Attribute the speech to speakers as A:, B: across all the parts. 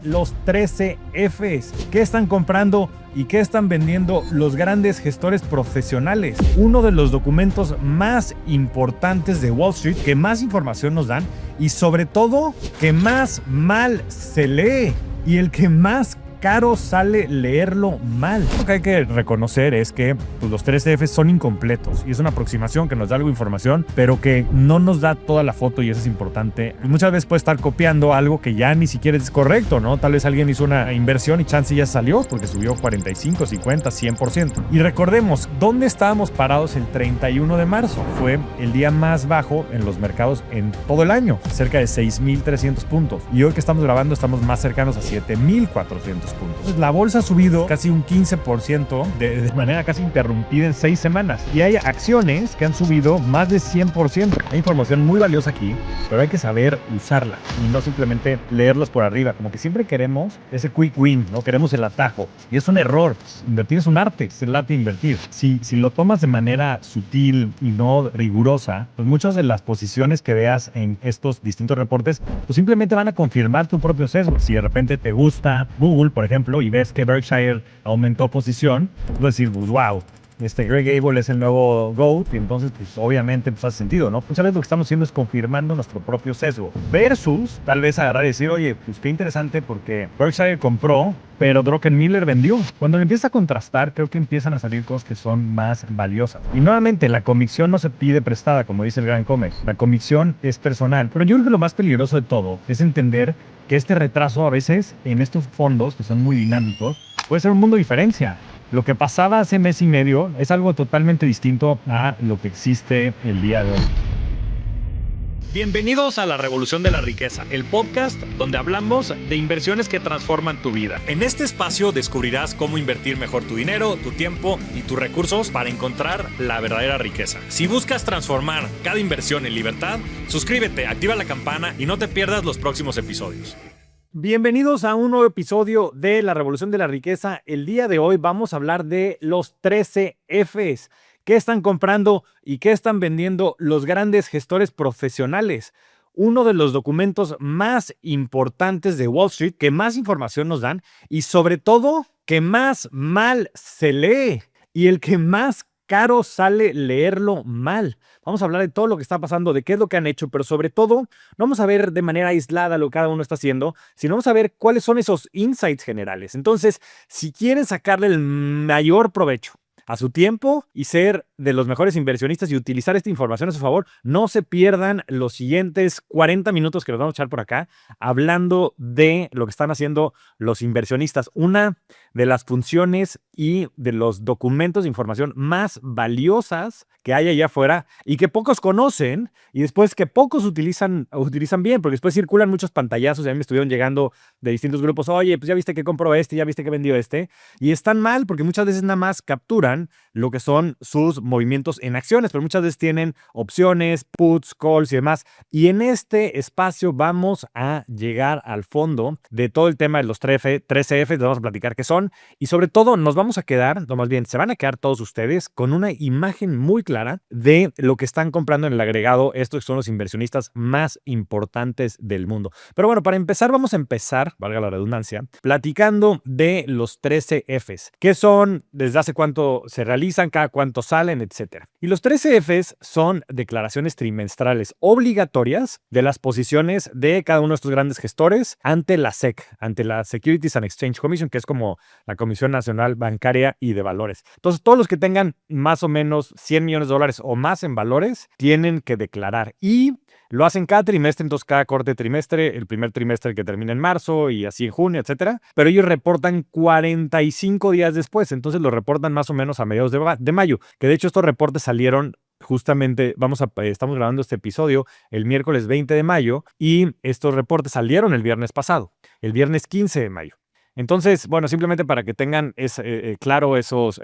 A: Los 13 Fs. ¿Qué están comprando y qué están vendiendo los grandes gestores profesionales? Uno de los documentos más importantes de Wall Street, que más información nos dan y sobre todo que más mal se lee y el que más caro sale leerlo mal. Lo que hay que reconocer es que los 13 Fs son incompletos y es una aproximación que nos da algo de información, pero que no nos da toda la foto y eso es importante. Y muchas veces puede estar copiando algo que ya ni siquiera es correcto, ¿no? Tal vez alguien hizo una inversión y chance ya salió porque subió 45, 50, 100%. Y recordemos, ¿dónde estábamos parados el 31 de marzo? Fue el día más bajo en los mercados en todo el año, cerca de 6.300 puntos. Y hoy que estamos grabando estamos más cercanos a 7.400 puntos. Entonces, la bolsa ha subido casi un 15% de manera casi interrumpida en 6 semanas. Y hay acciones que han subido más de 100%. Hay información muy valiosa aquí, pero hay que saber usarla y no simplemente leerlos por arriba. Como que siempre queremos ese quick win, ¿no? Queremos el atajo. Y es un error. Invertir es un arte, es el arte de invertir. Si lo tomas de manera sutil y no rigurosa, pues muchas de las posiciones que veas en estos distintos reportes, pues simplemente van a confirmar tu propio sesgo. Si de repente te gusta Google, por ejemplo, y ves que Berkshire aumentó posición, vas a decir, pues wow, Greg Abel es el nuevo GOAT, y entonces pues obviamente pues, hace sentido, ¿no? Muchas veces lo que estamos haciendo es confirmando nuestro propio sesgo, versus tal vez agarrar y decir, oye, pues qué interesante porque Berkshire compró, pero Druckenmiller vendió. Cuando empieza a contrastar, creo que empiezan a salir cosas que son más valiosas. Y nuevamente, la convicción no se pide prestada, como dice el gran Comex. La convicción es personal. Pero yo creo que lo más peligroso de todo es entender que este retraso a veces en estos fondos, que son muy dinámicos, puede ser un mundo de diferencia. Lo que pasaba hace mes y medio es algo totalmente distinto a lo que existe el día de hoy.
B: Bienvenidos a La Revolución de la Riqueza, el podcast donde hablamos de inversiones que transforman tu vida. En este espacio descubrirás cómo invertir mejor tu dinero, tu tiempo y tus recursos para encontrar la verdadera riqueza. Si buscas transformar cada inversión en libertad, suscríbete, activa la campana y no te pierdas los próximos episodios.
A: Bienvenidos a un nuevo episodio de La Revolución de la Riqueza. El día de hoy vamos a hablar de los 13 Fs. ¿Qué están comprando y qué están vendiendo los grandes gestores profesionales? Uno de los documentos más importantes de Wall Street, que más información nos dan y sobre todo que más mal se lee y el que más caro sale leerlo mal. Vamos a hablar de todo lo que está pasando, de qué es lo que han hecho, pero sobre todo no vamos a ver de manera aislada lo que cada uno está haciendo, sino vamos a ver cuáles son esos insights generales. Entonces, si quieren sacarle el mayor provecho a su tiempo y ser de los mejores inversionistas y utilizar esta información a su favor, no se pierdan los siguientes 40 minutos que nos vamos a echar por acá hablando de lo que están haciendo los inversionistas. Una de las funciones y de los documentos de información más valiosas que hay allá afuera y que pocos conocen y después que pocos utilizan bien, porque después circulan muchos pantallazos y a mí me estuvieron llegando de distintos grupos, oye, pues ya viste que compró este, ya viste que vendió este, y están mal porque muchas veces nada más capturan lo que son sus movimientos en acciones, pero muchas veces tienen opciones, puts, calls y demás. Y en este espacio vamos a llegar al fondo de todo el tema de los 13 Fs, les vamos a platicar qué son y sobre todo nos vamos a quedar, no más bien, se van a quedar todos ustedes con una imagen muy clara de lo que están comprando en el agregado. Estos son los inversionistas más importantes del mundo. Pero bueno, para empezar, vamos a empezar, valga la redundancia, platicando de los 13 Fs. ¿Qué son? ¿Desde hace cuánto se realizan? ¿Cada cuánto salen? Etcétera. Y los 13 Fs son declaraciones trimestrales obligatorias de las posiciones de cada uno de estos grandes gestores ante la SEC, ante la Securities and Exchange Commission, que es como la Comisión Nacional Bancaria y de Valores. Entonces, todos los que tengan más o menos $100 millones o más en valores tienen que declarar y lo hacen cada trimestre, entonces cada corte de trimestre, el primer trimestre que termina en marzo y así en junio, etcétera. Pero ellos reportan 45 días después, entonces lo reportan más o menos a mediados de mayo, que de hecho estos reportes salieron justamente, estamos grabando este episodio el miércoles 20 de mayo y estos reportes salieron el viernes pasado, el viernes 15 de mayo. Entonces, bueno, simplemente para que tengan claro esos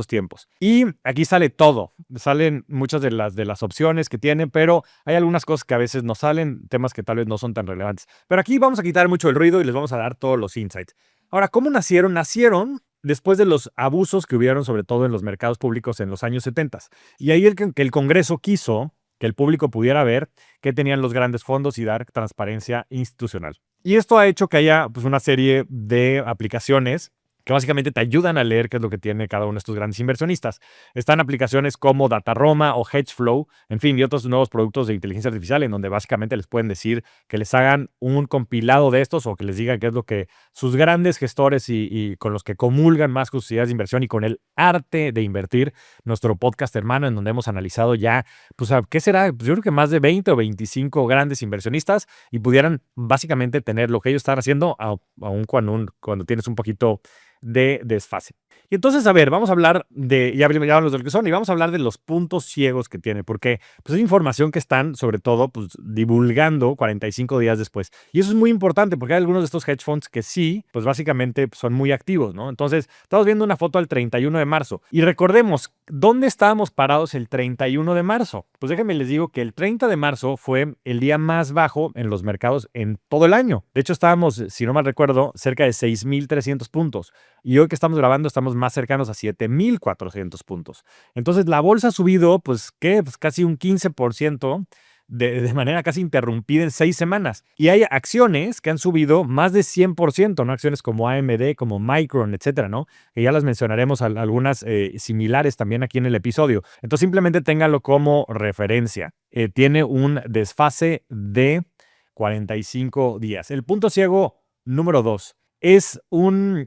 A: tiempos. Y aquí sale todo. Salen muchas de las opciones que tienen, pero hay algunas cosas que a veces no salen, temas que tal vez no son tan relevantes. Pero aquí vamos a quitar mucho el ruido y les vamos a dar todos los insights. Ahora, ¿cómo nacieron? Nacieron después de los abusos que hubieron, sobre todo en los mercados públicos en los años 70. Y ahí el Congreso quiso que el público pudiera ver qué tenían los grandes fondos y dar transparencia institucional. Y esto ha hecho que haya pues, una serie de aplicaciones que básicamente te ayudan a leer qué es lo que tiene cada uno de estos grandes inversionistas. Están aplicaciones como Dataroma o Hedgeflow, en fin, y otros nuevos productos de inteligencia artificial en donde básicamente les pueden decir que les hagan un compilado de estos o que les digan qué es lo que sus grandes gestores y con los que comulgan más con sus ideas de inversión y con el arte de invertir, nuestro podcast hermano en donde hemos analizado ya, pues, ¿qué será? Pues yo creo que más de 20 o 25 grandes inversionistas y pudieran básicamente tener lo que ellos están haciendo aún cuando tienes un poquito de desfase. Y entonces, a ver, vamos a hablar de, ya hablamos de lo que son, y vamos a hablar de los puntos ciegos que tiene, porque pues, es información que están, sobre todo, pues, divulgando 45 días después. Y eso es muy importante, porque hay algunos de estos hedge funds que sí, pues básicamente son muy activos, ¿no? Entonces, estamos viendo una foto del 31 de marzo. Y recordemos, ¿dónde estábamos parados el 31 de marzo? Pues déjenme les digo que el 30 de marzo fue el día más bajo en los mercados en todo el año. De hecho, estábamos, si no mal recuerdo, cerca de 6,300 puntos. Y hoy que estamos grabando estamos más cercanos a 7,400 puntos. Entonces la bolsa ha subido, pues, ¿qué? Pues casi un 15% de manera casi interrumpida en 6 semanas. Y hay acciones que han subido más de 100%, ¿no? Acciones como AMD, como Micron, etcétera, ¿no? Que ya las mencionaremos algunas similares también aquí en el episodio. Entonces simplemente téngalo como referencia. Tiene un desfase de 45 días. El punto ciego número 2. Es un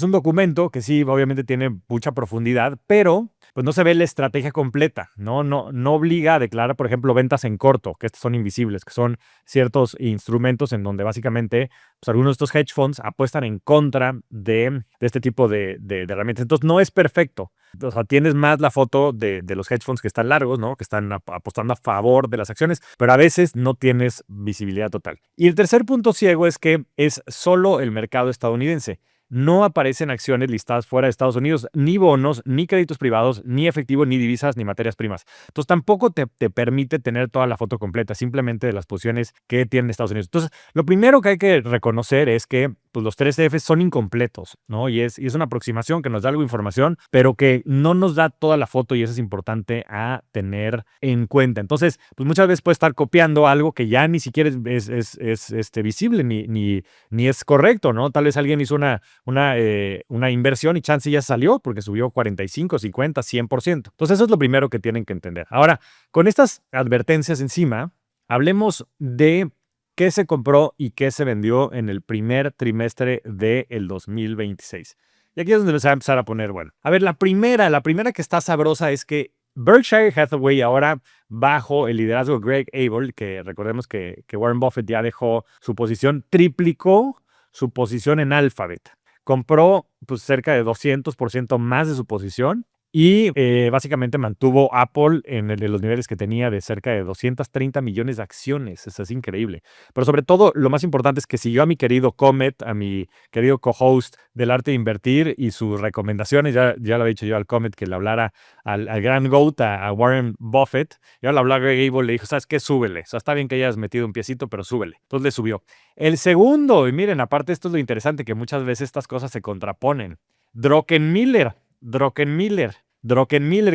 A: documento que sí, obviamente tiene mucha profundidad, pero pues no se ve la estrategia completa, ¿no? No obliga a declarar, por ejemplo, ventas en corto, que estos son invisibles, que son ciertos instrumentos en donde básicamente pues, algunos de estos hedge funds apuestan en contra de este tipo de herramientas. Entonces no es perfecto. O sea, tienes más la foto de los hedge funds que están largos, ¿no? Que están apostando a favor de las acciones, pero a veces no tienes visibilidad total. Y el tercer punto ciego es que es solo el mercado estadounidense. No aparecen acciones listadas fuera de Estados Unidos, ni bonos, ni créditos privados, ni efectivo, ni divisas, ni materias primas. Entonces tampoco te permite tener toda la foto completa, simplemente de las posiciones que tienen Estados Unidos. Entonces, lo primero que hay que reconocer es que pues, los 3Fs son incompletos, ¿no? Y es una aproximación que nos da algo de información, pero que no nos da toda la foto y eso es importante a tener en cuenta. Entonces, pues muchas veces puede estar copiando algo que ya ni siquiera es visible ni es correcto, ¿no? Tal vez alguien hizo una inversión y chance ya salió porque subió 45, 50, 100%. Entonces eso es lo primero que tienen que entender. Ahora, con estas advertencias encima, hablemos de qué se compró y qué se vendió en el primer trimestre del 2026. Y aquí es donde les va a empezar a poner, bueno. A ver, la primera que está sabrosa es que Berkshire Hathaway ahora bajo el liderazgo de Greg Abel, que recordemos que Warren Buffett ya dejó su posición, triplicó su posición en Alphabet. Compró pues, cerca de 200% más de su posición y básicamente mantuvo Apple en los niveles que tenía de cerca de 230 millones de acciones. Eso es increíble. Pero sobre todo, lo más importante es que siguió a mi querido Comet, a mi querido co-host del arte de invertir y sus recomendaciones. Ya lo había dicho yo al Comet que le hablara al gran GOAT, a Warren Buffett. Y ahora le habló a Greg Abel, le dijo, ¿sabes qué? Súbele. O sea, está bien que hayas metido un piecito, pero súbele. Entonces le subió. El segundo, y miren, aparte esto es lo interesante, que muchas veces estas cosas se contraponen. Druckenmiller,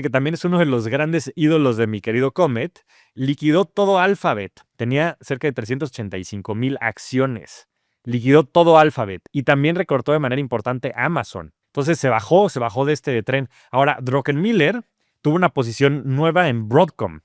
A: que también es uno de los grandes ídolos de mi querido Comet, liquidó todo Alphabet. Tenía cerca de 385,000 acciones. Liquidó todo Alphabet y también recortó de manera importante Amazon. Entonces se bajó de este tren. Ahora, Druckenmiller tuvo una posición nueva en Broadcom.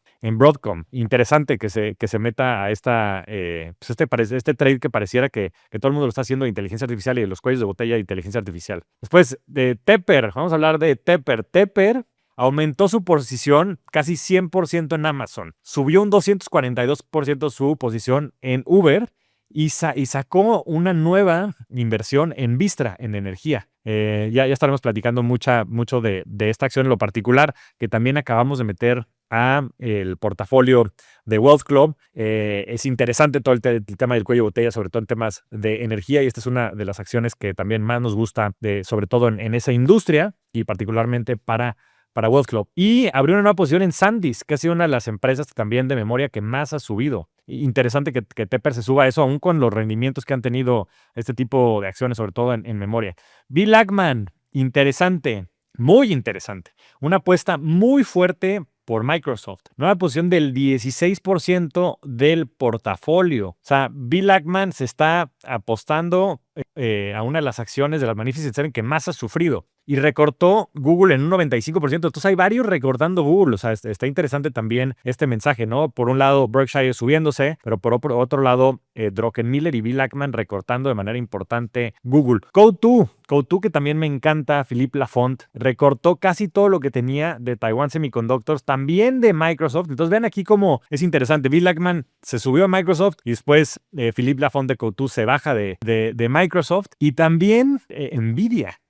A: Interesante que se meta a este trade que pareciera que todo el mundo lo está haciendo de inteligencia artificial y de los cuellos de botella de inteligencia artificial. Después de Tepper, vamos a hablar de Tepper. Tepper aumentó su posición casi 100% en Amazon. Subió un 242% su posición en Uber y sacó una nueva inversión en Vistra, en energía. Ya estaremos platicando mucho de esta acción en lo particular, que también acabamos de meter a el portafolio de Wealth Club. Es interesante todo el tema del cuello de botella, sobre todo en temas de energía, y esta es una de las acciones que también más nos gusta, sobre todo en esa industria y particularmente para Wealth Club. Y abrió una nueva posición en SanDisk, que ha sido una de las empresas también de memoria que más ha subido. Interesante que Tepper se suba a eso, aún con los rendimientos que han tenido este tipo de acciones, sobre todo en memoria. Bill Ackman, interesante, muy interesante. Una apuesta muy fuerte por Microsoft. Nueva posición del 16% del portafolio. O sea, Bill Ackman se está apostando a una de las acciones de las Magnificent Seven que más ha sufrido. Y recortó Google en un 95%. Entonces hay varios recortando Google. O sea, está interesante también este mensaje, ¿no? Por un lado, Berkshire subiéndose, pero por otro lado, Druckenmiller y Bill Ackman recortando de manera importante Google. Coatue, que también me encanta, Philippe Lafont, recortó casi todo lo que tenía de Taiwan Semiconductors, también de Microsoft. Entonces vean aquí cómo es interesante. Bill Ackman se subió a Microsoft y después Philippe Lafont de Coatue se baja de Microsoft. Y también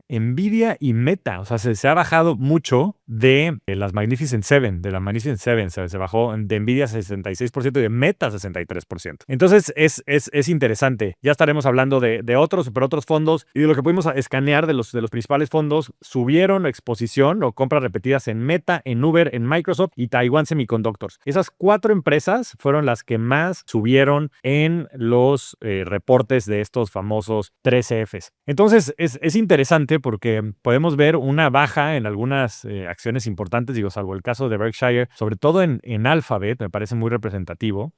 A: Nvidia y Meta, o sea, se ha bajado mucho de las Magnificent Seven, se bajó de Nvidia 66% y de Meta 63%. Entonces es interesante. Ya estaremos hablando de otros fondos y de lo que pudimos escanear de los principales fondos. Subieron exposición o compras repetidas en Meta, en Uber, en Microsoft y Taiwan Semiconductors. Esas 4 empresas fueron las que más subieron en los reportes de estos famosos 13Fs. Entonces es interesante porque podemos ver una baja en algunas acciones importantes, digo, salvo el caso de Berkshire, sobre todo en Alphabet, me parece muy representativo.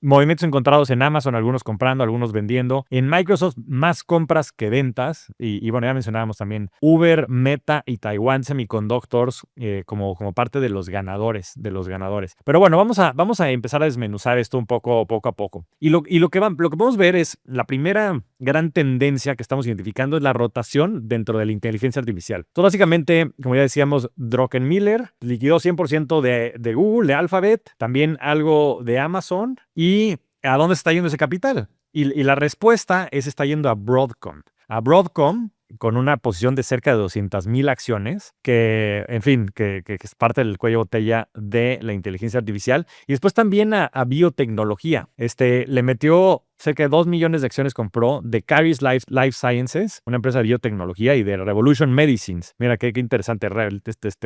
A: Movimientos encontrados en Amazon, algunos comprando, algunos vendiendo. En Microsoft, más compras que ventas. Y bueno, ya mencionábamos también Uber, Meta y Taiwan Semiconductors como parte de los ganadores. Pero bueno, vamos a empezar a desmenuzar esto un poco a poco. Y lo que podemos ver es la primera gran tendencia que estamos identificando es la rotación dentro de la inteligencia artificial. Entonces, básicamente, como ya decíamos, Druckenmiller liquidó 100% de Google, de Alphabet, también algo de Amazon. ¿Y a dónde está yendo ese capital? Y la respuesta está yendo a Broadcom. A Broadcom, con una posición de cerca de 200,000 acciones, que, en fin, que es parte del cuello de botella de la inteligencia artificial. Y después también a biotecnología. Le metió cerca de 2 millones de acciones compró de Caris Life Sciences, una empresa de biotecnología, y de Revolution Medicines. Mira qué interesante.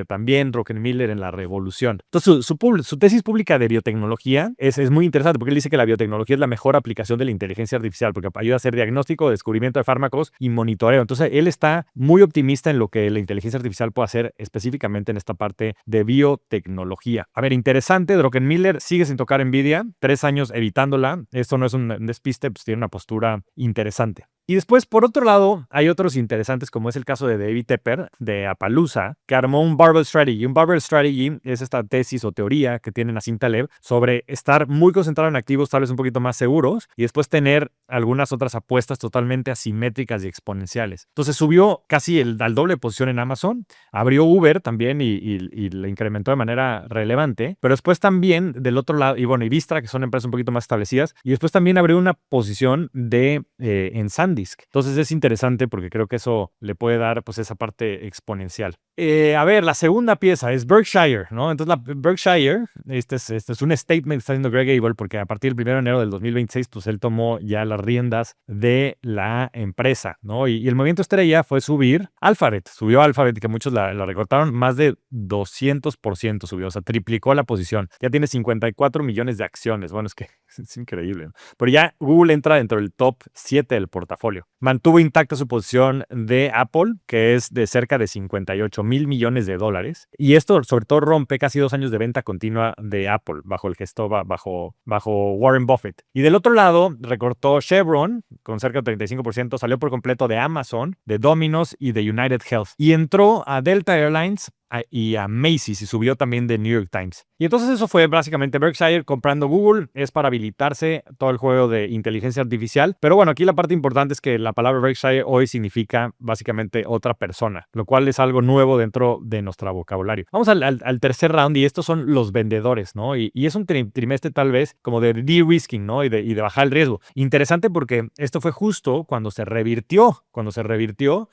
A: También Druckenmiller en la revolución. Entonces, su tesis pública de biotecnología es muy interesante porque él dice que la biotecnología es la mejor aplicación de la inteligencia artificial porque ayuda a hacer diagnóstico, descubrimiento de fármacos y monitoreo. Entonces, él está muy optimista en lo que la inteligencia artificial puede hacer específicamente en esta parte de biotecnología. A ver, interesante. Druckenmiller sigue sin tocar Nvidia, 3 años evitándola. Esto no es un despiste, pues tiene una postura interesante. Y después, por otro lado, hay otros interesantes, como es el caso de David Tepper, de Appaloosa, que armó un Barbell Strategy. Un Barbell Strategy es esta tesis o teoría que tiene Nassim Taleb sobre estar muy concentrado en activos tal vez un poquito más seguros y después tener algunas otras apuestas totalmente asimétricas y exponenciales. Entonces subió casi al doble de posición en Amazon, abrió Uber también y le incrementó de manera relevante, pero después también del otro lado, y y Vistra, que son empresas un poquito más establecidas, y después también abrió una posición en SanDisk. Entonces es interesante porque creo que eso le puede dar pues esa parte exponencial. A ver, la segunda pieza es Berkshire, ¿no? Entonces Berkshire, este es un statement que está haciendo Greg Abel porque a partir del 1 de enero del 2026 pues él tomó ya las riendas de la empresa, ¿no? Y el movimiento estrella fue subir Alphabet. Subió Alphabet, que muchos la recortaron, más de 200% subió, o sea, triplicó la posición. Ya tiene 54 millones de acciones. Bueno, es que es increíble, ¿no? Pero ya Google entra dentro del top 7 del portafolio. Mantuvo intacta su posición de Apple, que es de cerca de 58,000 millones de dólares. Y esto, sobre todo, rompe casi 2 años de venta continua de Apple, bajo el gesto, bajo Warren Buffett. Y del otro lado, recortó Chevron, con cerca de 35%, salió por completo de Amazon, de Domino's y de United Health. Y entró a Delta Airlines y a Macy's y subió también de New York Times. Y entonces eso fue básicamente Berkshire comprando Google. Es para habilitarse todo el juego de inteligencia artificial. Pero bueno, aquí la parte importante es que la palabra Berkshire hoy significa básicamente otra persona, lo cual es algo nuevo dentro de nuestro vocabulario. Vamos al tercer round y estos son los vendedores, ¿no? Y es un trimestre tal vez como de de-risking, ¿no? Y de bajar el riesgo. Interesante porque esto fue justo cuando se revirtió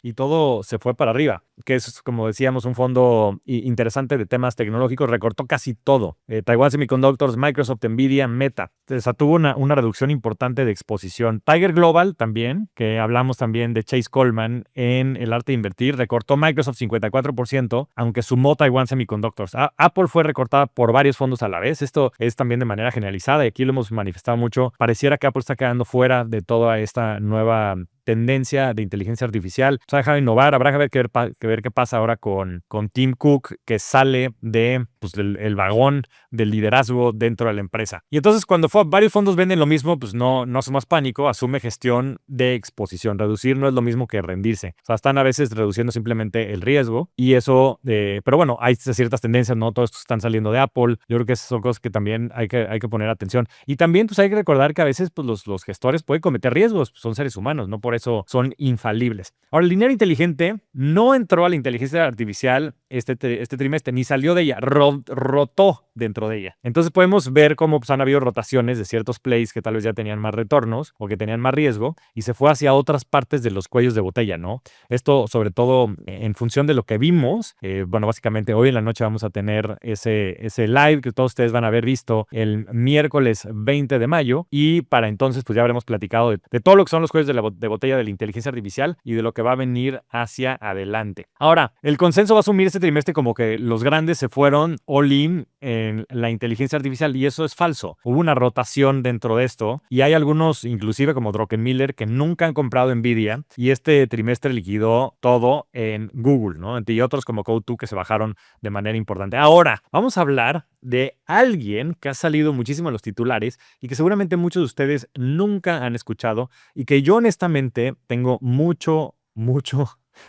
A: y todo se fue para arriba, que es, como decíamos, un fondo interesante de temas tecnológicos. Recortó casi todo. Taiwan Semiconductors, Microsoft, Nvidia, Meta. O sea, tuvo una reducción importante de exposición. Tiger Global también, que hablamos también de Chase Coleman en El arte de invertir, recortó Microsoft 54%, aunque sumó Taiwan Semiconductors. Apple fue recortada por varios fondos a la vez. Esto es también de manera generalizada y aquí lo hemos manifestado mucho. Pareciera que Apple está quedando fuera de toda esta nueva tendencia de inteligencia artificial. Se ha dejado innovar, habrá que ver qué pasa ahora con Tim Cook, que sale de pues, el vagón del liderazgo dentro de la empresa. Y entonces cuando varios fondos venden lo mismo, pues no hace más pánico, asume gestión de exposición. Reducir no es lo mismo que rendirse. O sea, están a veces reduciendo simplemente el riesgo y eso, pero bueno, hay ciertas tendencias, ¿no? Todos estos están saliendo de Apple. Yo creo que esas son cosas que también hay que poner atención. Y también pues hay que recordar que a veces pues, los gestores pueden cometer riesgos, pues, son seres humanos, no por eso son infalibles. Ahora, el dinero inteligente no entró a la inteligencia artificial este trimestre, ni salió de ella, rotó dentro de ella. Entonces podemos ver cómo pues, han habido rotaciones de ciertos plays que tal vez ya tenían más retornos o que tenían más riesgo y se fue hacia otras partes de los cuellos de botella, ¿no? Esto sobre todo en función de lo que vimos. Bueno, básicamente hoy en la noche vamos a tener ese live que todos ustedes van a haber visto el miércoles 20 de mayo y para entonces pues ya habremos platicado de todo lo que son los cuellos de botella de la inteligencia artificial y de lo que va a venir hacia adelante. Ahora, el consenso va a asumir este trimestre como que los grandes se fueron all in en la inteligencia artificial y eso es falso. Hubo una rotación dentro de esto y hay algunos, inclusive como Druckenmiller, que nunca han comprado Nvidia y este trimestre liquidó todo en Google, ¿no? Y otros como Coatue que se bajaron de manera importante. Ahora, vamos a hablar de alguien que ha salido muchísimo en los titulares y que seguramente muchos de ustedes nunca han escuchado y que yo honestamente tengo mucho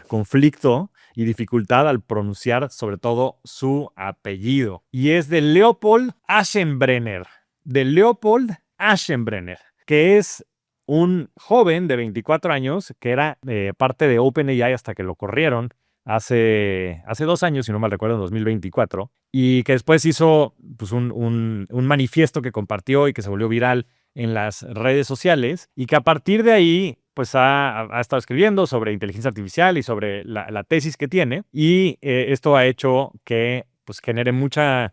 A: conflicto y dificultad al pronunciar sobre todo su apellido. Y es de Leopold Aschenbrenner. De Leopold Aschenbrenner, que es un joven de 24 años que era parte de OpenAI hasta que lo corrieron hace 2 años, si no mal recuerdo, en 2024, y que después hizo pues, un manifiesto que compartió y que se volvió viral en las redes sociales y que a partir de ahí pues ha estado escribiendo sobre inteligencia artificial y sobre la tesis que tiene y esto ha hecho que pues genere mucha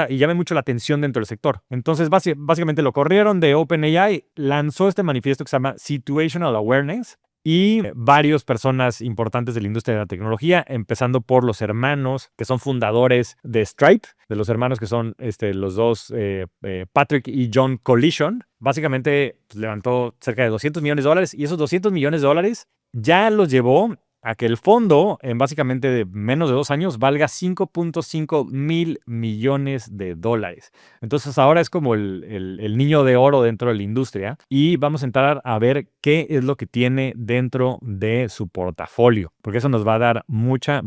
A: y llame mucho la atención dentro del sector. Entonces, básicamente lo corrieron de OpenAI, lanzó este manifiesto que se llama Situational Awareness y varias personas importantes de la industria de la tecnología, empezando por los hermanos que son fundadores de Stripe, de los hermanos que son los dos, Patrick y John Collision. Básicamente pues, levantó cerca de $200 millones y esos $200 millones ya los llevó a que el fondo en básicamente de menos de 2 años valga $5.5 mil millones. Entonces ahora es como el niño de oro dentro de la industria y vamos a entrar a ver qué es lo que tiene dentro de su portafolio, porque eso nos va a dar mucha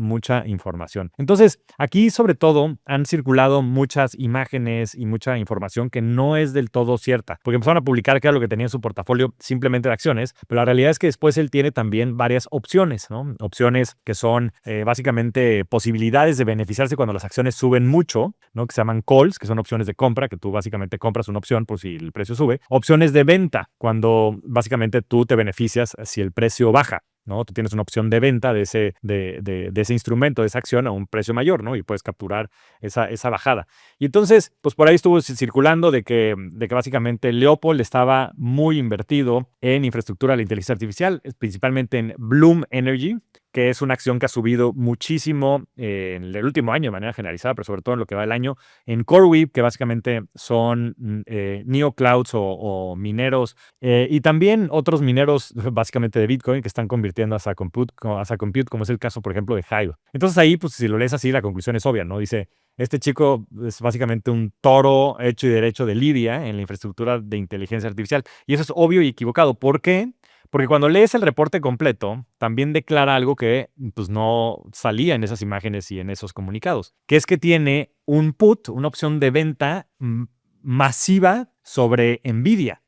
A: información. Entonces aquí sobre todo han circulado muchas imágenes y mucha información que no es del todo cierta, porque empezaron a publicar que era lo que tenía en su portafolio simplemente de acciones, pero la realidad es que después él tiene también varias opciones, ¿no? Opciones que son básicamente posibilidades de beneficiarse cuando las acciones suben mucho, ¿no? Que se llaman calls, que son opciones de compra, que tú básicamente compras una opción por si el precio sube. Opciones de venta, cuando básicamente tú te beneficias si el precio baja, ¿no? Tú tienes una opción de venta de ese instrumento, de esa acción a un precio mayor, ¿no? Y puedes capturar esa bajada. Y entonces, pues por ahí estuvo circulando de que básicamente Leopold estaba muy invertido en infraestructura de la inteligencia artificial, principalmente en Bloom Energy, que es una acción que ha subido muchísimo en el último año de manera generalizada, pero sobre todo en lo que va del año, en CoreWeave, que básicamente son neoclouds o mineros, y también otros mineros básicamente de Bitcoin que están convirtiendo a compute, como es el caso, por ejemplo, de Hive. Entonces ahí, pues si lo lees así, la conclusión es obvia, ¿no? Dice, este chico es básicamente un toro hecho y derecho de lidia en la infraestructura de inteligencia artificial. Y eso es obvio y equivocado. ¿Por qué? Porque cuando lees el reporte completo, también declara algo que pues, no salía en esas imágenes y en esos comunicados, que es que tiene un put, una opción de venta masiva sobre Nvidia.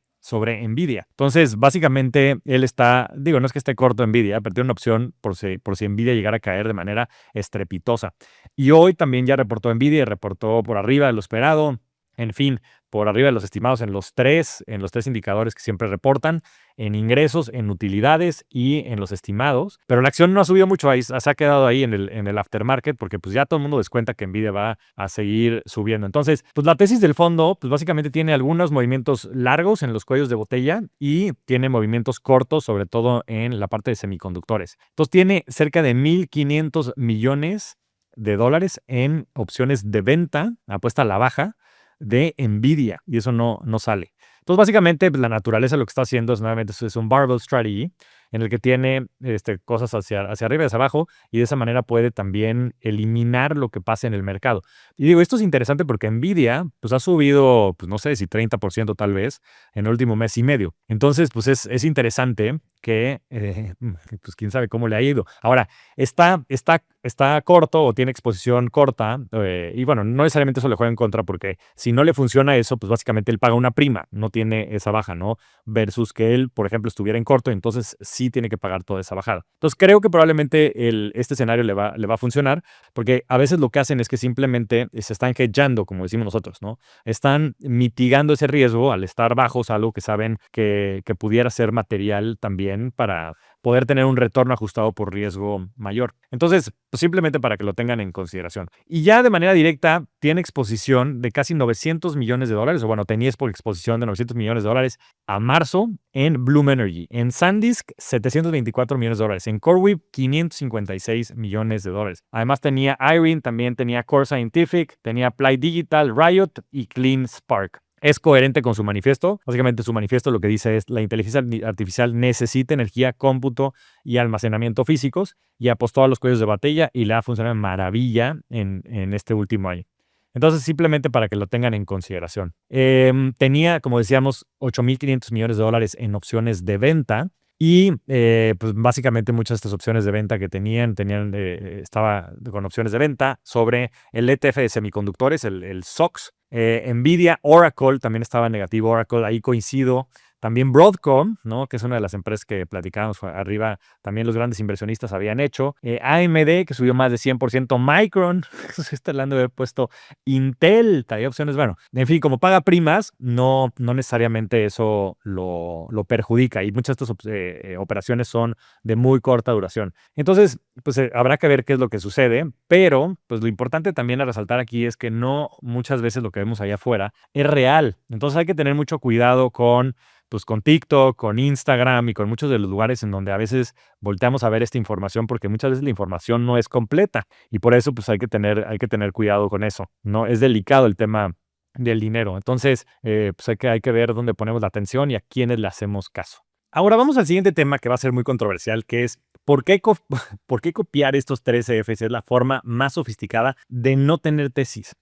A: Entonces, básicamente, él está, no es que esté corto Nvidia, pero tiene una opción por si Nvidia llegara a caer de manera estrepitosa. Y hoy también ya reportó Nvidia y reportó por arriba de lo esperado. En fin, por arriba de los estimados en los tres indicadores que siempre reportan, en ingresos, en utilidades y en los estimados. Pero la acción no ha subido mucho, se ha quedado ahí en el aftermarket porque pues ya todo el mundo descuenta que Nvidia va a seguir subiendo. Entonces, pues la tesis del fondo pues básicamente tiene algunos movimientos largos en los cuellos de botella y tiene movimientos cortos, sobre todo en la parte de semiconductores. Entonces tiene cerca de $1,500 millones en opciones de venta, apuesta a la baja, de Nvidia, y eso no sale. Entonces, básicamente, pues, la naturaleza lo que está haciendo es nuevamente es un barbell strategy, en el que tiene cosas hacia arriba y hacia abajo, y de esa manera puede también eliminar lo que pasa en el mercado. Y digo, esto es interesante porque Nvidia pues ha subido, pues no sé si 30% tal vez en el último mes y medio. Entonces, pues es interesante que, pues quién sabe cómo le ha ido. Ahora, está corto o tiene exposición corta, y bueno, no necesariamente eso le juega en contra porque si no le funciona eso, pues básicamente él paga una prima, no tiene esa baja, ¿no? Versus que él, por ejemplo, estuviera en corto, entonces sí tiene que pagar toda esa bajada. Entonces creo que probablemente este escenario le va a funcionar porque a veces lo que hacen es que simplemente se están hedgeando, como decimos nosotros, ¿no? Están mitigando ese riesgo al estar bajos, algo que saben que pudiera ser material también para poder tener un retorno ajustado por riesgo mayor. Entonces, pues simplemente para que lo tengan en consideración. Y ya de manera directa, tiene exposición de casi $900 millones, o bueno, tenía exposición de $900 millones a marzo en Bloom Energy. En SanDisk, $724 millones. En CoreWeave, $556 millones. Además tenía Irene, también tenía Core Scientific, tenía Applied Digital, Riot y Clean Spark. Es coherente con su manifiesto. Básicamente su manifiesto lo que dice es la inteligencia artificial necesita energía, cómputo y almacenamiento físicos y apostó a los cuellos de botella y le ha funcionado de maravilla en este último año. Entonces, simplemente para que lo tengan en consideración. Tenía, como decíamos, $8.500 millones en opciones de venta. Y pues básicamente muchas de estas opciones de venta que estaba con opciones de venta sobre el ETF de semiconductores, el SOX. Nvidia, Oracle, también estaba negativo Oracle, ahí coincido. También Broadcom, ¿no? Que es una de las empresas que platicábamos arriba, también los grandes inversionistas habían hecho. AMD, que subió más de 100%. Micron, se está hablando de haber puesto Intel, hay opciones. Bueno, en fin, como paga primas, no necesariamente eso lo perjudica. Y muchas de estas operaciones son de muy corta duración. Entonces, pues habrá que ver qué es lo que sucede. Pero, pues lo importante también a resaltar aquí es que no muchas veces lo que vemos allá afuera es real. Entonces hay que tener mucho cuidado con TikTok, con Instagram y con muchos de los lugares en donde a veces volteamos a ver esta información porque muchas veces la información no es completa y por eso pues hay que tener cuidado con eso, ¿no? Es delicado el tema del dinero. Entonces, pues hay que ver dónde ponemos la atención y a quiénes le hacemos caso. Ahora vamos al siguiente tema que va a ser muy controversial, que es ¿por qué copiar estos 13 Fs es la forma más sofisticada de no tener tesis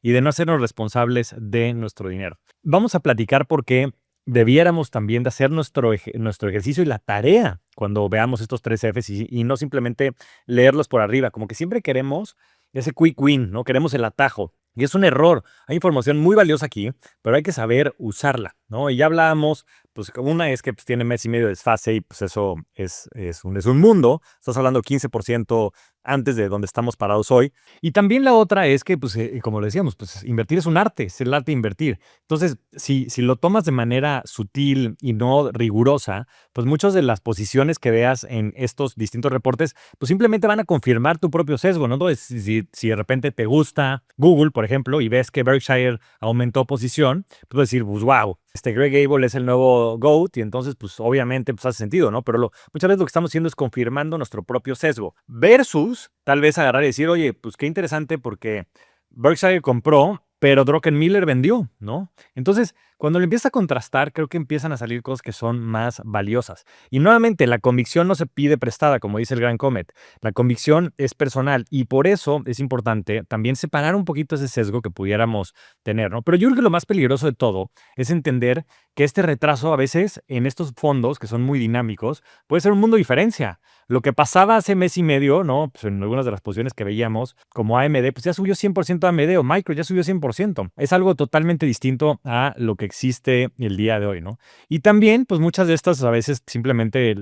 A: y de no hacernos responsables de nuestro dinero? Vamos a platicar por qué debiéramos también de hacer nuestro ejercicio y la tarea cuando veamos estos 13 Fs y no simplemente leerlos por arriba, como que siempre queremos ese quick win, ¿no? Queremos el atajo. Y es un error. Hay información muy valiosa aquí, pero hay que saber usarla, ¿no? Y ya hablábamos, pues una es que pues, tiene mes y medio de desfase y pues eso es un mundo. Estás hablando 15% antes de donde estamos parados hoy. Y también la otra es que, pues, como lo decíamos, pues invertir es un arte, es el arte de invertir. Entonces, si lo tomas de manera sutil y no rigurosa, pues muchas de las posiciones que veas en estos distintos reportes, pues simplemente van a confirmar tu propio sesgo, ¿no? Entonces, si de repente te gusta Google, por ejemplo, y ves que Berkshire aumentó posición, puedes decir, pues, wow, Greg Abel es el nuevo GOAT y entonces, pues, obviamente, pues hace sentido, ¿no? Pero muchas veces lo que estamos haciendo es confirmando nuestro propio sesgo versus tal vez agarrar y decir, oye, pues qué interesante porque Berkshire compró, pero Druckenmiller vendió, ¿no? Entonces, cuando lo empiezas a contrastar, creo que empiezan a salir cosas que son más valiosas. Y nuevamente, la convicción no se pide prestada, como dice el gran Comet. La convicción es personal y por eso es importante también separar un poquito ese sesgo que pudiéramos tener, ¿no? Pero yo creo que lo más peligroso de todo es entender que este retraso a veces en estos fondos, que son muy dinámicos, puede ser un mundo de diferencia. Lo que pasaba hace mes y medio, ¿no? Pues en algunas de las posiciones que veíamos, como AMD, pues ya subió 100% AMD o Micro ya subió 100%. Es algo totalmente distinto a lo que existe el día de hoy, ¿no? Y también, pues muchas de estas a veces simplemente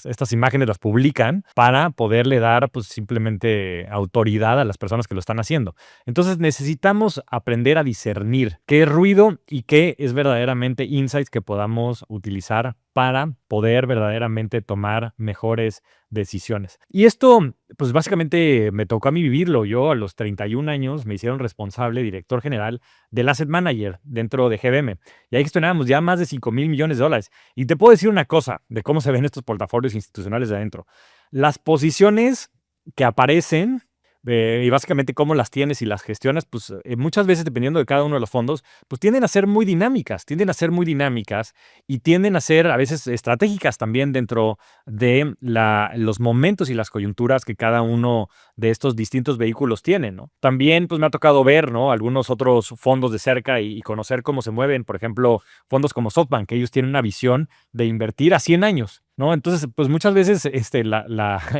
A: estas imágenes las publican para poderle dar, pues simplemente autoridad a las personas que lo están haciendo. Entonces necesitamos aprender a discernir qué es ruido y qué es verdaderamente insights que podamos utilizar para poder verdaderamente tomar mejores decisiones. Y esto, pues básicamente me tocó a mí vivirlo. Yo a los 31 años me hicieron responsable, director general del Asset Manager dentro de GBM. Y ahí gestionábamos ya más de $5,000 millones. Y te puedo decir una cosa de cómo se ven estos portafolios institucionales de adentro. Las posiciones que aparecen y básicamente cómo las tienes y las gestionas, pues muchas veces dependiendo de cada uno de los fondos, pues tienden a ser muy dinámicas, y tienden a ser a veces estratégicas también dentro de los momentos y las coyunturas que cada uno de estos distintos vehículos tiene, ¿no? También pues me ha tocado ver, ¿no?, algunos otros fondos de cerca y conocer cómo se mueven, por ejemplo, fondos como SoftBank, que ellos tienen una visión de invertir a 100 años, ¿no? Entonces, pues muchas veces,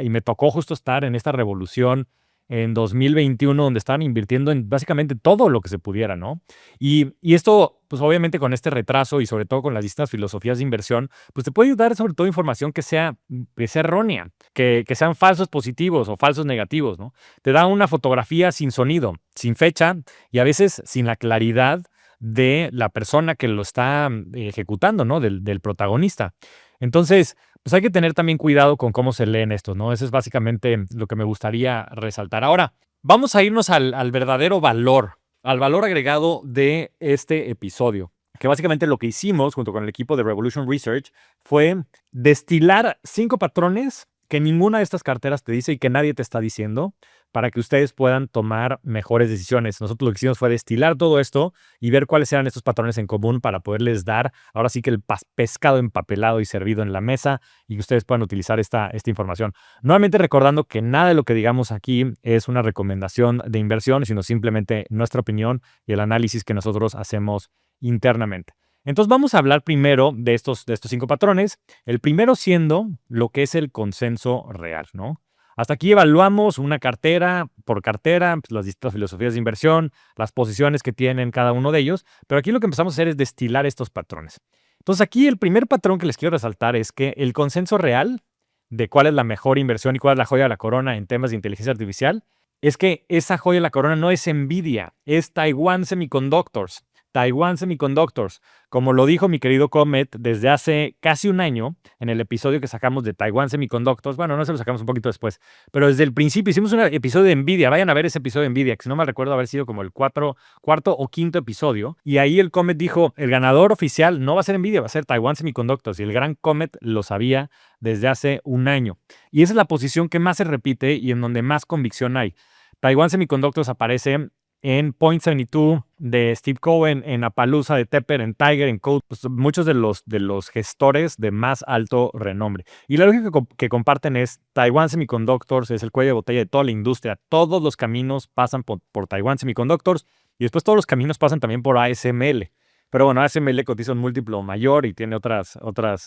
A: y me tocó justo estar en esta revolución en 2021, donde estaban invirtiendo en básicamente todo lo que se pudiera, ¿no? Y esto, pues obviamente con este retraso y sobre todo con las distintas filosofías de inversión, pues te puede dar sobre todo información que sea errónea, que sean falsos positivos o falsos negativos, ¿no? Te da una fotografía sin sonido, sin fecha y a veces sin la claridad de la persona que lo está ejecutando, ¿no? Del protagonista. Entonces, pues hay que tener también cuidado con cómo se leen estos, ¿no? Eso es básicamente lo que me gustaría resaltar. Ahora, vamos a irnos al verdadero valor, al valor agregado de este episodio, que básicamente lo que hicimos junto con el equipo de Revolution Research fue destilar 5 patrones que ninguna de estas carteras te dice y que nadie te está diciendo para que ustedes puedan tomar mejores decisiones. Nosotros lo que hicimos fue destilar todo esto y ver cuáles eran estos patrones en común para poderles dar ahora sí que el pescado empapelado y servido en la mesa y que ustedes puedan utilizar esta información. Nuevamente recordando que nada de lo que digamos aquí es una recomendación de inversión, sino simplemente nuestra opinión y el análisis que nosotros hacemos internamente. Entonces vamos a hablar primero de estos 5 patrones, el primero siendo lo que es el consenso real, ¿no? Hasta aquí evaluamos una cartera por cartera, pues las distintas filosofías de inversión, las posiciones que tienen cada uno de ellos, pero aquí lo que empezamos a hacer es destilar estos patrones. Entonces aquí el primer patrón que les quiero resaltar es que el consenso real de cuál es la mejor inversión y cuál es la joya de la corona en temas de inteligencia artificial es que esa joya de la corona no es Nvidia, es Taiwan Semiconductors. Taiwan Semiconductors, como lo dijo mi querido Comet desde hace casi un año en el episodio que sacamos de Taiwan Semiconductors. Bueno, no se lo sacamos un poquito después, pero desde el principio hicimos un episodio de Nvidia. Vayan a ver ese episodio de Nvidia, que si no me recuerdo haber sido como el cuarto o quinto episodio. Y ahí el Comet dijo, el ganador oficial no va a ser Nvidia, va a ser Taiwan Semiconductors. Y el gran Comet lo sabía desde hace un año. Y esa es la posición que más se repite y en donde más convicción hay. Taiwan Semiconductors aparece en Point 72 de Steve Cohen, en Appaloosa de Tepper, en Tiger, en Code, pues muchos de los gestores de más alto renombre. Y la lógica que comparten es Taiwan Semiconductors es el cuello de botella de toda la industria. Todos los caminos pasan por Taiwan Semiconductors y después todos los caminos pasan también por ASML. Pero bueno, ASML cotiza un múltiplo mayor y tiene otros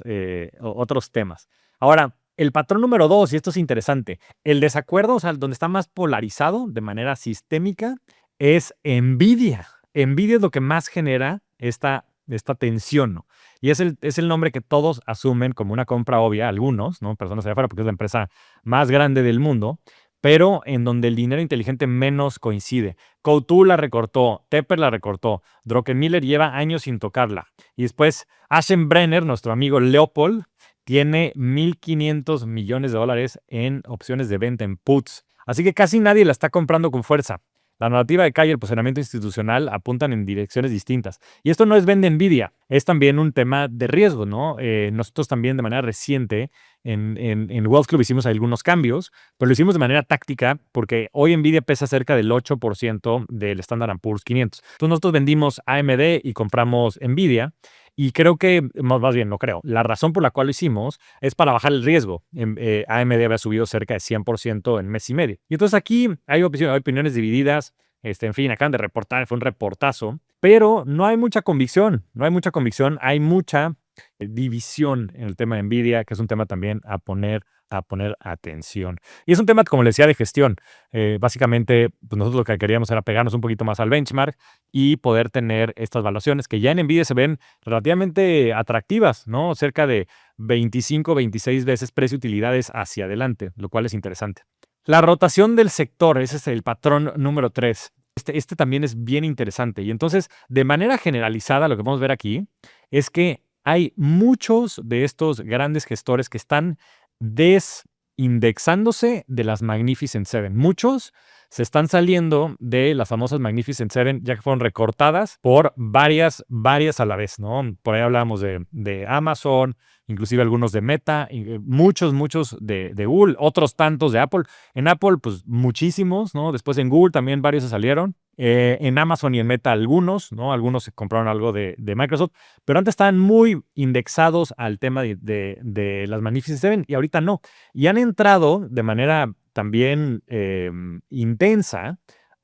A: temas. Ahora, el patrón número 2, y esto es interesante, el desacuerdo, o sea, donde está más polarizado de manera sistémica, es Nvidia. Nvidia es lo que más genera esta tensión, ¿no? Y es el nombre que todos asumen como una compra obvia, algunos, ¿no? Personas allá afuera, porque es la empresa más grande del mundo, pero en donde el dinero inteligente menos coincide. Coutu la recortó, Tepper la recortó, Druckenmiller lleva años sin tocarla. Y después Aschenbrenner, nuestro amigo Leopold, tiene $1,500 millones en opciones de venta en puts. Así que casi nadie la está comprando con fuerza. La narrativa de Kai y el posicionamiento institucional apuntan en direcciones distintas. Y esto no es vende Nvidia, es también un tema de riesgo, ¿no? Nosotros también de manera reciente en Wealth Club hicimos algunos cambios, pero lo hicimos de manera táctica porque hoy Nvidia pesa cerca del 8% del Standard & Poor's 500. Entonces nosotros vendimos AMD y compramos Nvidia. Y creo que, más bien, no creo. La razón por la cual lo hicimos es para bajar el riesgo. AMD había subido cerca de 100% en mes y medio. Y entonces aquí hay opiniones divididas. En fin, acaban de reportar, fue un reportazo. Pero no hay mucha convicción. No hay mucha convicción. Hay mucha división en el tema de Nvidia, que es un tema también a poner atención. Y es un tema, como les decía, de gestión. Básicamente, pues nosotros lo que queríamos era pegarnos un poquito más al benchmark y poder tener estas valuaciones que ya en Nvidia se ven relativamente atractivas, ¿no? Cerca de 25, 26 veces precio-utilidades hacia adelante, lo cual es interesante. La rotación del sector, ese es el patrón número 3. Este también es bien interesante. Y entonces, de manera generalizada, lo que vamos a ver aquí es que hay muchos de estos grandes gestores que están indexándose de las Magnificent Seven. Muchos se están saliendo de las famosas Magnificent Seven, ya que fueron recortadas por varias a la vez, ¿no? Por ahí hablábamos de Amazon, inclusive algunos de Meta, muchos de Google, otros tantos de Apple. En Apple, pues muchísimos, ¿no? Después en Google también varios se salieron. En Amazon y en Meta algunos, ¿no? Algunos se compraron algo de Microsoft, pero antes estaban muy indexados al tema de las Magnificent Seven y ahorita no. Y han entrado de manera también intensa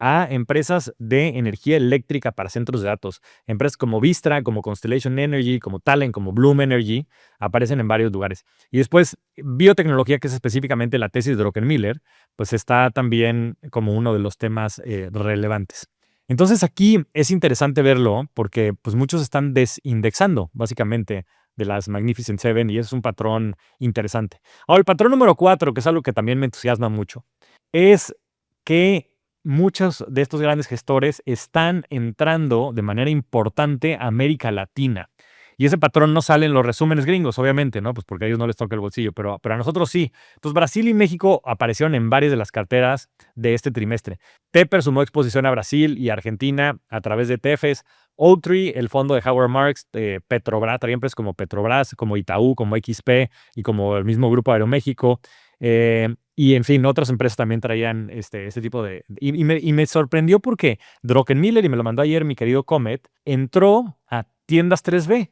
A: a empresas de energía eléctrica para centros de datos. Empresas como Vistra, como Constellation Energy, como Talent, como Bloom Energy, aparecen en varios lugares. Y después, biotecnología, que es específicamente la tesis de Druckenmiller, pues está también como uno de los temas relevantes. Entonces aquí es interesante verlo porque pues muchos están desindexando básicamente de las Magnificent Seven y es un patrón interesante. Ahora, el patrón número 4, que es algo que también me entusiasma mucho, es que muchos de estos grandes gestores están entrando de manera importante a América Latina. Y ese patrón no sale en los resúmenes gringos, obviamente, ¿no? Pues porque a ellos no les toca el bolsillo, pero a nosotros sí. Entonces, Brasil y México aparecieron en varias de las carteras de este trimestre. Pepper sumó exposición a Brasil y Argentina a través de TEFES. Oaktree, el fondo de Howard Marks, Petrobras, traía empresas como Petrobras, como Itaú, como XP y como el mismo grupo Aeroméxico. Y en fin, otras empresas también traían este tipo de... Y me sorprendió porque Druckenmiller, y me lo mandó ayer mi querido Comet, entró a Tiendas 3B.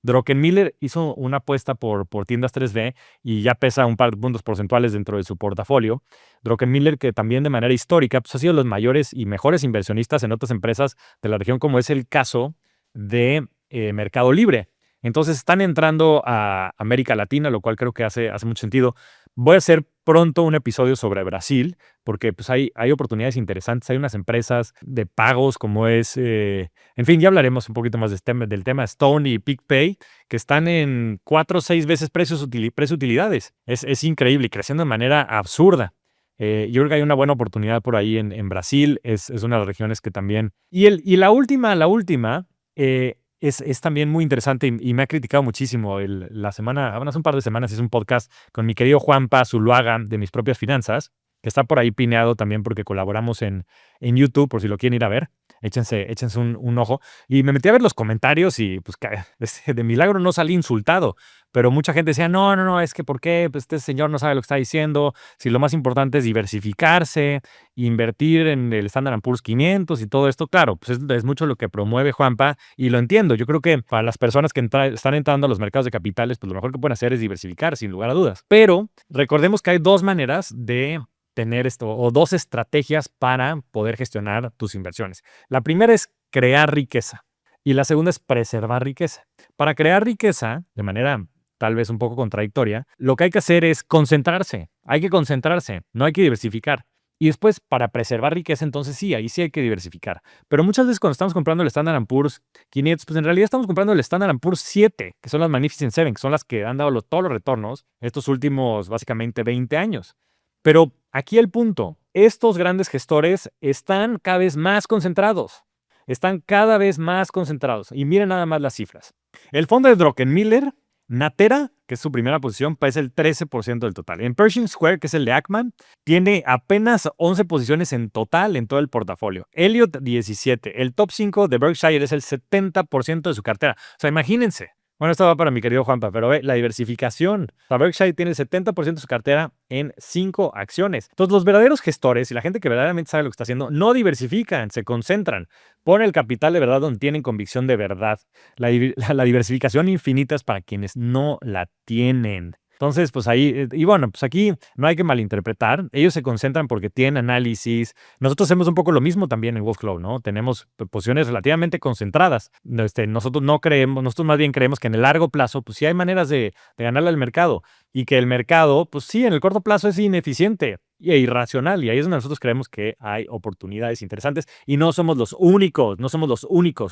A: Druckenmiller hizo una apuesta por Tiendas 3B y ya pesa un par de puntos porcentuales dentro de su portafolio. Druckenmiller, que también de manera histórica pues, ha sido los mayores y mejores inversionistas en otras empresas de la región, como es el caso de Mercado Libre. Entonces están entrando a América Latina, lo cual creo que hace mucho sentido. Voy a hacer pronto un episodio sobre Brasil, porque pues hay oportunidades interesantes. Hay unas empresas de pagos como es, en fin, ya hablaremos un poquito más del tema Stone y PicPay, que están en 4 o 6 veces precio-utilidades. Es increíble y creciendo de manera absurda. Yo creo que hay una buena oportunidad por ahí en Brasil. Es una de las regiones que también... Y la última, es también muy interesante y me ha criticado muchísimo hace un par de semanas hice un podcast con mi querido Juanpa Zuluaga de Mis Propias Finanzas, que está por ahí pineado también porque colaboramos en YouTube, por si lo quieren ir a ver. Échense un ojo. Y me metí a ver los comentarios y pues de milagro no salí insultado, pero mucha gente decía, no, es que ¿por qué? Pues este señor no sabe lo que está diciendo, si lo más importante es diversificarse, invertir en el Standard & Poor's 500 y todo esto. Claro, pues es mucho lo que promueve Juanpa y lo entiendo. Yo creo que para las personas que están entrando a los mercados de capitales, pues lo mejor que pueden hacer es diversificar, sin lugar a dudas. Pero recordemos que hay dos maneras de tener esto o dos estrategias para poder gestionar tus inversiones. La primera es crear riqueza y la segunda es preservar riqueza. Para crear riqueza, de manera tal vez un poco contradictoria, lo que hay que hacer es concentrarse. Hay que concentrarse, no hay que diversificar. Y después, para preservar riqueza, entonces sí, ahí sí hay que diversificar. Pero muchas veces cuando estamos comprando el Standard & Poor's 500, pues en realidad estamos comprando el Standard & Poor's 7, que son las Magnificent Seven, que son las que han dado todos los retornos estos últimos, básicamente, 20 años. Pero aquí el punto, estos grandes gestores están cada vez más concentrados. Y miren nada más las cifras. El fondo de Druckenmiller, Natera, que es su primera posición, pesa el 13% del total. En Pershing Square, que es el de Ackman, tiene apenas 11 posiciones en total en todo el portafolio. Elliott, 17. El top 5 de Berkshire es el 70% de su cartera. O sea, imagínense. Bueno, esto va para mi querido Juanpa, pero la diversificación. Berkshire tiene el 70% de su cartera en 5 acciones. Entonces, los verdaderos gestores y la gente que verdaderamente sabe lo que está haciendo no diversifican, se concentran. Ponen el capital de verdad donde tienen convicción de verdad. La diversificación infinita es para quienes no la tienen. Entonces, pues ahí, y bueno, pues aquí no hay que malinterpretar. Ellos se concentran porque tienen análisis. Nosotros hacemos un poco lo mismo también en Wolf Club, ¿no? Tenemos posiciones relativamente concentradas. Nosotros más bien creemos que en el largo plazo, pues sí hay maneras de ganarle al mercado. Y que el mercado, pues sí, en el corto plazo es ineficiente e irracional. Y ahí es donde nosotros creemos que hay oportunidades interesantes. Y no somos los únicos,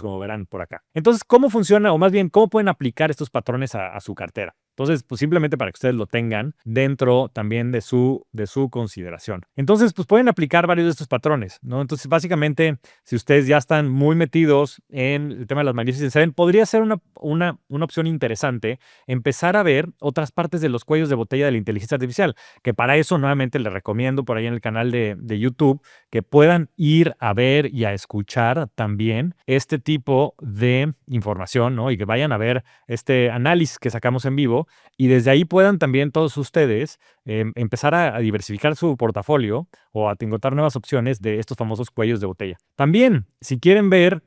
A: como verán por acá. Entonces, ¿cómo funciona? O más bien, ¿cómo pueden aplicar estos patrones a su cartera? Entonces, pues simplemente para que ustedes lo tengan dentro también de su consideración. Entonces, pues pueden aplicar varios de estos patrones, ¿no? Entonces, básicamente, si ustedes ya están muy metidos en el tema de las magnificencias, ¿saben? Podría ser una opción interesante empezar a ver otras partes de los cuellos de botella de la inteligencia artificial, que para eso nuevamente les recomiendo por ahí en el canal de YouTube que puedan ir a ver y a escuchar también este tipo de información, ¿no? Y que vayan a ver este análisis que sacamos en vivo y desde ahí puedan también todos ustedes empezar a diversificar su portafolio o a encontrar nuevas opciones de estos famosos cuellos de botella. También, si quieren ver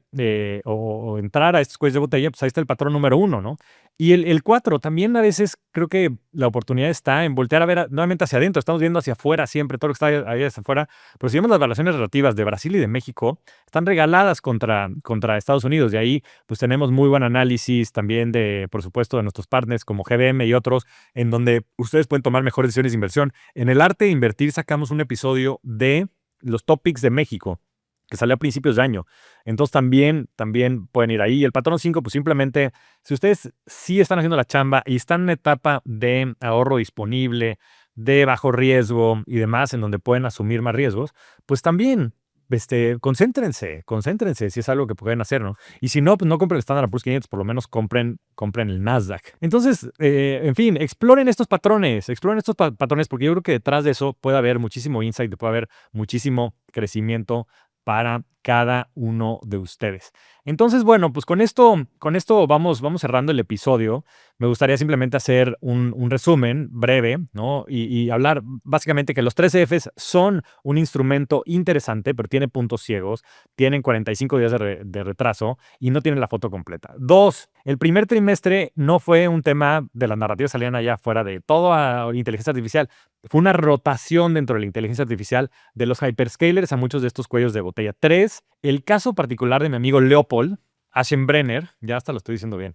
A: o entrar a estos cuellos de botella, pues ahí está el patrón número 1, ¿no? Y el 4, también a veces creo que la oportunidad está en voltear a ver nuevamente hacia adentro. Estamos viendo hacia afuera siempre, todo lo que está ahí hacia afuera. Pero si vemos las valuaciones relativas de Brasil y de México, están regaladas contra Estados Unidos. Y ahí pues tenemos muy buen análisis también de, por supuesto, de nuestros partners como GBM y otros, en donde ustedes pueden tomar mejores decisiones de inversión. En el arte de invertir sacamos un episodio de los top picks de México, que salió a principios de año. Entonces también pueden ir ahí. El patrón 5, pues simplemente, si ustedes sí están haciendo la chamba y están en una etapa de ahorro disponible, de bajo riesgo y demás, en donde pueden asumir más riesgos, pues también concéntrense si es algo que pueden hacer, ¿no? Y si no, pues no compren el Standard & Poor's 500, por lo menos compren el Nasdaq. Entonces, en fin, exploren estos patrones, porque yo creo que detrás de eso puede haber muchísimo insight, puede haber muchísimo crecimiento para cada uno de ustedes. Entonces, bueno, pues con esto vamos cerrando el episodio. Me gustaría simplemente hacer un resumen breve, ¿no? Y hablar básicamente que los 3 Fs son un instrumento interesante, pero tiene puntos ciegos, tienen 45 días de retraso y no tienen la foto completa. 2, el primer trimestre no fue un tema de las narrativas que salían allá afuera de toda inteligencia artificial. Fue una rotación dentro de la inteligencia artificial de los hyperscalers a muchos de estos cuellos de botella. 3, el caso particular de mi amigo Leopold Aschenbrenner, ya hasta lo estoy diciendo bien,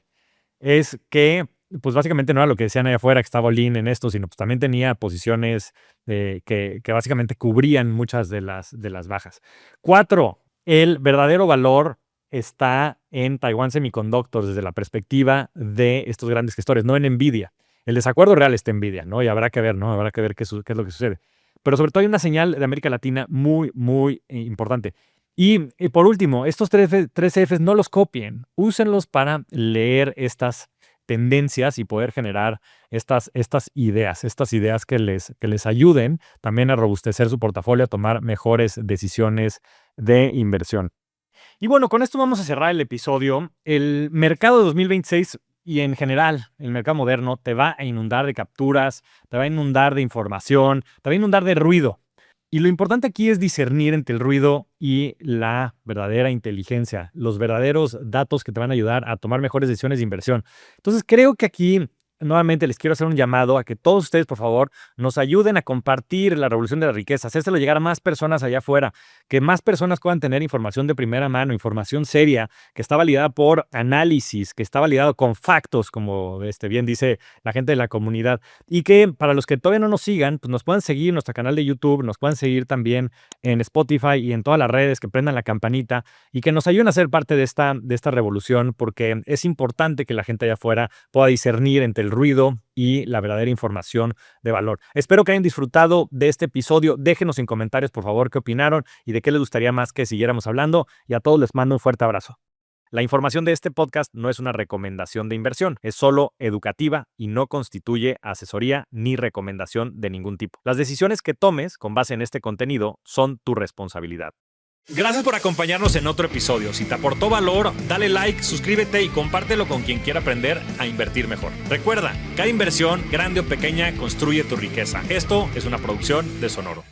A: es que pues básicamente no era lo que decían allá afuera, que estaba all-in en esto, sino pues también tenía posiciones que básicamente cubrían muchas de las bajas. 4, el verdadero valor está en Taiwan Semiconductors desde la perspectiva de estos grandes gestores, no en Nvidia. El desacuerdo real está en Nvidia, ¿no? Y habrá que ver, ¿no? Habrá que ver qué es lo que sucede. Pero sobre todo hay una señal de América Latina muy, muy importante. Y por último, estos 3 Fs no los copien, úsenlos para leer estas tendencias y poder generar estas ideas que les ayuden también a robustecer su portafolio, a tomar mejores decisiones de inversión. Y bueno, con esto vamos a cerrar el episodio. El mercado de 2026 y en general el mercado moderno te va a inundar de capturas, te va a inundar de información, te va a inundar de ruido. Y lo importante aquí es discernir entre el ruido y la verdadera inteligencia, los verdaderos datos que te van a ayudar a tomar mejores decisiones de inversión. Entonces creo que aquí nuevamente les quiero hacer un llamado a que todos ustedes, por favor, nos ayuden a compartir la revolución de la riqueza, hacérselo llegar a más personas allá afuera, que más personas puedan tener información de primera mano, información seria, que está validada por análisis, que está validado con factos, como bien dice la gente de la comunidad, y que para los que todavía no nos sigan, pues nos puedan seguir en nuestro canal de YouTube, nos puedan seguir también en Spotify y en todas las redes, que prendan la campanita y que nos ayuden a ser parte de esta revolución, porque es importante que la gente allá afuera pueda discernir entre el ruido y la verdadera información de valor. Espero que hayan disfrutado de este episodio. Déjenos en comentarios, por favor, qué opinaron y de qué les gustaría más que siguiéramos hablando. Y a todos les mando un fuerte abrazo. La información de este podcast no es una recomendación de inversión, es solo educativa y no constituye asesoría ni recomendación de ningún tipo. Las decisiones que tomes con base en este contenido son tu responsabilidad.
B: Gracias por acompañarnos en otro episodio. Si te aportó valor, dale like, suscríbete y compártelo con quien quiera aprender a invertir mejor. Recuerda, cada inversión, grande o pequeña, construye tu riqueza. Esto es una producción de Sonoro.